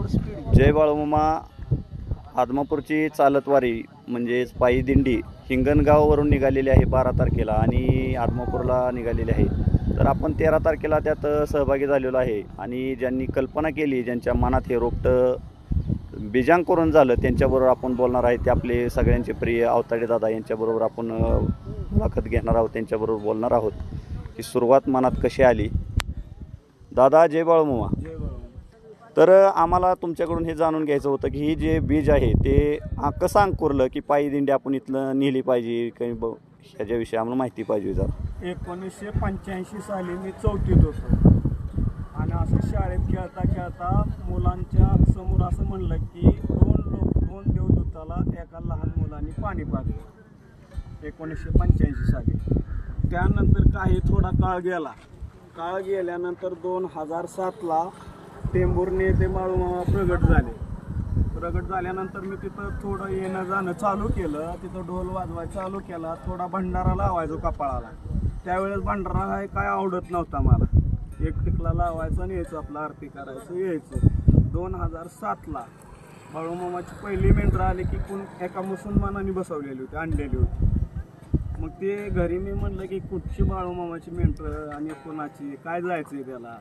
जय बाळूमामा आदमापूरची चालतवारी म्हणजेच पायी दिंडी हिंगणगाववरून निघालेली आहे 12 तारखेला आणि आदमापूरला निघालेली आहे। तर आपण 13 तारखेला त्यात सहभागी झालेलो आहे आणि ज्यांनी कल्पना केली, ज्यांच्या मनात हे रोपटं बीजांकुरण झालं, त्यांच्याबरोबर आपण बोलणार आहे। ते आपले सगळ्यांचे प्रिय अवताडे दादा यांच्याबरोबर आपण मुलाखत घेणार आहोत, त्यांच्याबरोबर बोलणार आहोत की सुरुवात मनात कशी आली। दादा जय बाळूमामा। तर आम्हाला तुमच्याकडून हे जाणून घ्यायचं होतं की ही जे बीज आहे ते कसं अंकुरलं की पायी दिंडी आपण इथलं नेली पाहिजे, काही ह्याच्याविषयी आम्हाला माहिती पाहिजे जरा। 1985 साली मी 4थीत होतो आणि असं शाळेत खेळता खेळता मुलांच्या समोर असं म्हणलं की दोन देवदूताला एका लहान मुलांनी पाणी पाजलं 1985 साली। त्यानंतर काही थोडा काळ गेल्यानंतर 2007ला टेंभुर्णी ते बाळूमामा प्रगट झाल्यानंतर मी तिथं थोडं येणं जाणं चालू केलं। तिथं ढोल वाजवायला चालू केला, थोडा भंडारा लावायचो कपाळाला। त्यावेळेस भंडारा हा काय आवडत नव्हता मला, एक टिकला लावायचं आणि यायचं, आपलं आरती करायचं यायचं। 2007ला बाळूमामाची पहिली मेंढरं आली की एका मुसलमानाने बसवलेली होती, आणलेली होती। मग ते घरी मी म्हणलं की कुठची बाळूमामाची मेंढरं आणि कोणाची, काय जायचं त्याला।